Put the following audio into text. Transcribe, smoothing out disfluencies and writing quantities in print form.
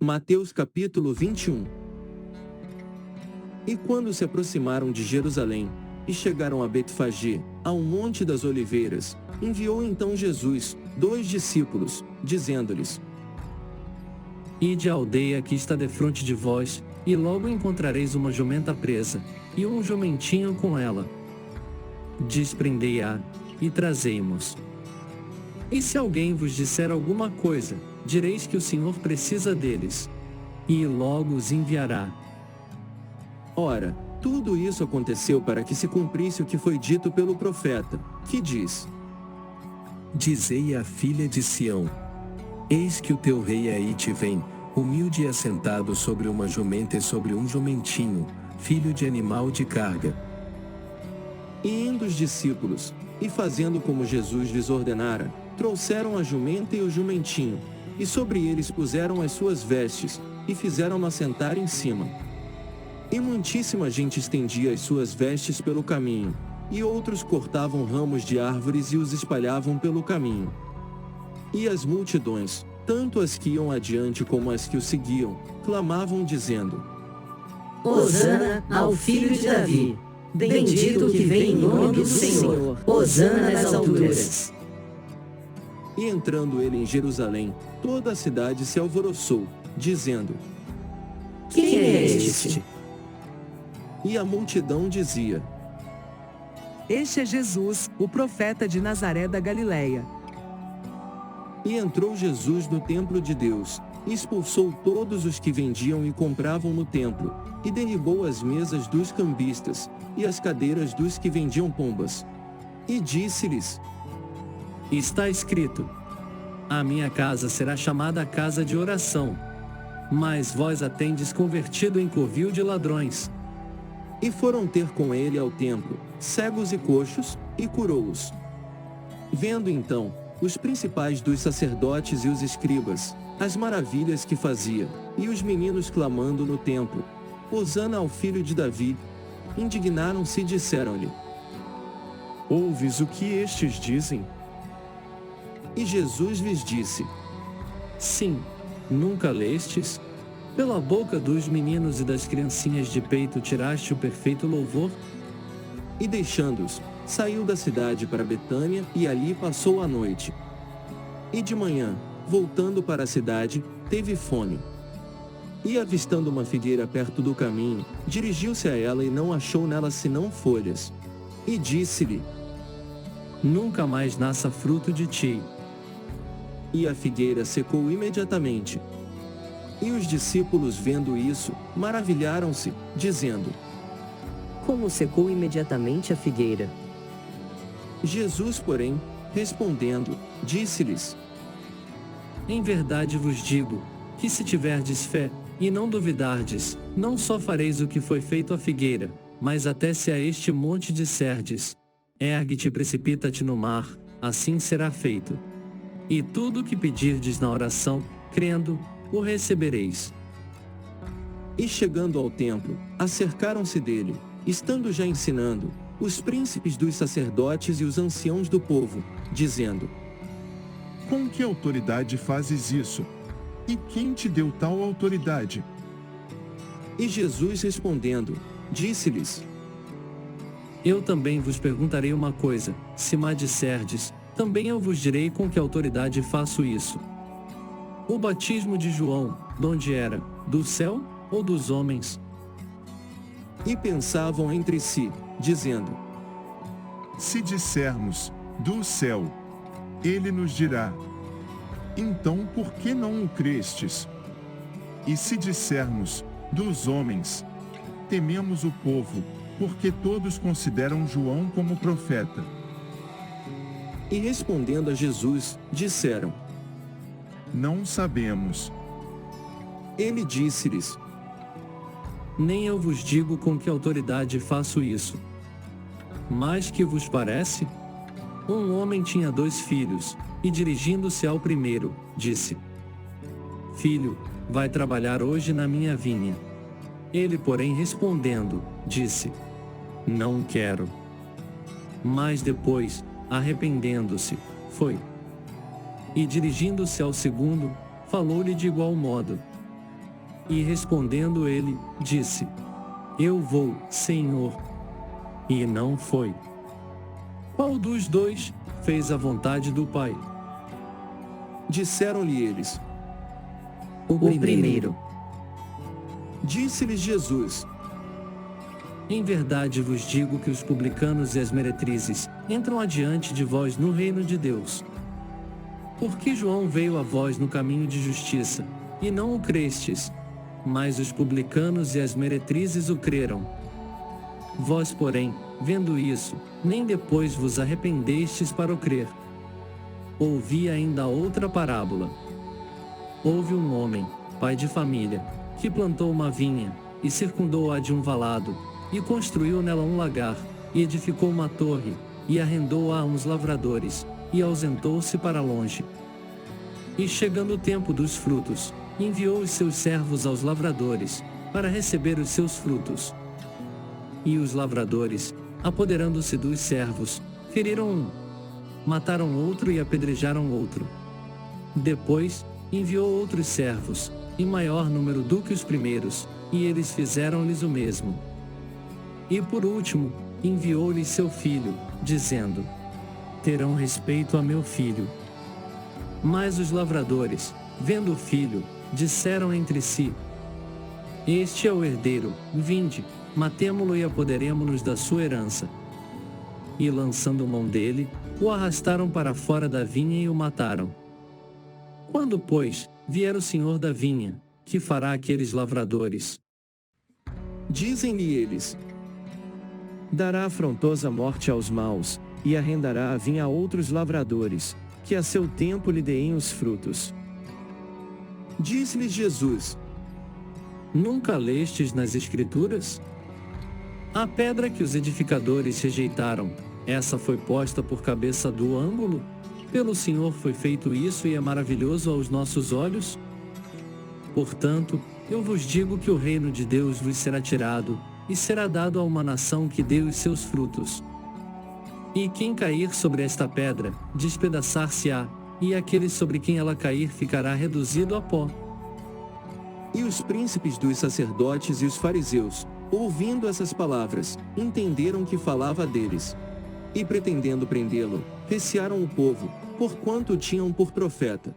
Mateus capítulo 21. E quando se aproximaram de Jerusalém, e chegaram a Betfagé, ao Monte das Oliveiras, enviou então Jesus 2 discípulos, dizendo-lhes: Ide à aldeia que está defronte de vós, e logo encontrareis uma jumenta presa, e um jumentinho com ela. Desprendei-a, e trazei-mos. E se alguém vos disser alguma coisa, direis que o Senhor precisa deles, e logo os enviará. Ora, tudo isso aconteceu para que se cumprisse o que foi dito pelo profeta, que diz: Dizei à filha de Sião: Eis que o teu rei aí te vem, humilde e assentado sobre uma jumenta e sobre um jumentinho, filho de animal de carga. E indo os discípulos, e fazendo como Jesus lhes ordenara, trouxeram a jumenta e o jumentinho, e sobre eles puseram as suas vestes, e fizeram-no assentar em cima. E muitíssima gente estendia as suas vestes pelo caminho, e outros cortavam ramos de árvores e os espalhavam pelo caminho. E as multidões, tanto as que iam adiante como as que o seguiam, clamavam dizendo: Hosana ao filho de Davi! Bendito o que vem em nome do Senhor! Hosana nas alturas! E entrando ele em Jerusalém, toda a cidade se alvoroçou, dizendo: Quem é este? E a multidão dizia: Este é Jesus, o profeta de Nazaré da Galileia. E entrou Jesus no templo de Deus, e expulsou todos os que vendiam e compravam no templo, e derribou as mesas dos cambistas, e as cadeiras dos que vendiam pombas. E disse-lhes: Está escrito: A minha casa será chamada casa de oração. Mas vós a tendes convertido em covil de ladrões. E foram ter com ele ao templo, cegos e coxos, e curou-os. Vendo então, os principais dos sacerdotes e os escribas, as maravilhas que fazia, e os meninos clamando no templo: Hosana ao filho de Davi, indignaram-se e disseram-lhe: Ouves o que estes dizem? E Jesus lhes disse: Sim, nunca lestes? Pela boca dos meninos e das criancinhas de peito tiraste o perfeito louvor? E deixando-os, saiu da cidade para Betânia e ali passou a noite. E de manhã, voltando para a cidade, teve fome. E avistando uma figueira perto do caminho, dirigiu-se a ela e não achou nela senão folhas. E disse-lhe: Nunca mais nasça fruto de ti. E a figueira secou imediatamente. E os discípulos, vendo isso, maravilharam-se, dizendo: Como secou imediatamente a figueira? Jesus, porém, respondendo, disse-lhes: Em verdade vos digo, que se tiverdes fé, e não duvidardes, não só fareis o que foi feito à figueira, mas até se a este monte disserdes: Ergue-te e precipita-te no mar, assim será feito. E tudo o que pedirdes na oração, crendo, o recebereis. E chegando ao templo, acercaram-se dele, estando já ensinando, os príncipes dos sacerdotes e os anciãos do povo, dizendo: Com que autoridade fazes isso? E quem te deu tal autoridade? E Jesus respondendo, disse-lhes: Eu também vos perguntarei uma coisa, se me disserdes, também eu vos direi com que autoridade faço isso. O batismo de João, donde era? Do céu, ou dos homens? E pensavam entre si, dizendo: Se dissermos, do céu, ele nos dirá: Então por que não o crestes? E se dissermos, dos homens, tememos o povo, porque todos consideram João como profeta. E respondendo a Jesus, disseram: Não sabemos. Ele disse-lhes: Nem eu vos digo com que autoridade faço isso. Mas que vos parece? Um homem tinha 2 filhos, e dirigindo-se ao primeiro, disse: Filho, vai trabalhar hoje na minha vinha. Ele, porém, respondendo, disse: Não quero. Mas depois, arrependendo-se, foi. E dirigindo-se ao segundo, falou-lhe de igual modo. E respondendo ele, disse: Eu vou, Senhor. E não foi. Qual dos dois fez a vontade do Pai? Disseram-lhe eles. O primeiro. Disse-lhes Jesus: Em verdade vos digo que os publicanos e as meretrizes entram adiante de vós no reino de Deus. Porque João veio a vós no caminho de justiça, e não o crestes, mas os publicanos e as meretrizes o creram. Vós, porém, vendo isso, nem depois vos arrependestes para o crer. Ouvi ainda outra parábola. Houve um homem, pai de família, que plantou uma vinha, e circundou-a de um valado, e construiu nela um lagar, e edificou uma torre, e arrendou-a a uns lavradores, e ausentou-se para longe. E chegando o tempo dos frutos, enviou os seus servos aos lavradores, para receber os seus frutos. E os lavradores, apoderando-se dos servos, feriram um, mataram outro e apedrejaram outro. Depois, enviou outros servos, em maior número do que os primeiros, e eles fizeram-lhes o mesmo. E por último, enviou-lhes seu filho, dizendo: Terão respeito a meu filho. Mas os lavradores, vendo o filho, disseram entre si: Este é o herdeiro, vinde, matemo-lo e apoderemo-nos da sua herança. E lançando mão dele, o arrastaram para fora da vinha e o mataram. Quando, pois, vier o senhor da vinha, que fará aqueles lavradores? Dizem-lhe eles: Dará afrontosa morte aos maus, e arrendará a vinha a outros lavradores, que a seu tempo lhe deem os frutos. Disse-lhes Jesus: Nunca lestes nas Escrituras? A pedra que os edificadores rejeitaram, essa foi posta por cabeça do ângulo? Pelo Senhor foi feito isso e é maravilhoso aos nossos olhos? Portanto, eu vos digo que o reino de Deus vos será tirado, e será dado a uma nação que dê os seus frutos. E quem cair sobre esta pedra, despedaçar-se-á, e aquele sobre quem ela cair ficará reduzido a pó. E os príncipes dos sacerdotes e os fariseus, ouvindo essas palavras, entenderam que falava deles. E pretendendo prendê-lo, recearam o povo, porquanto o tinham por profeta.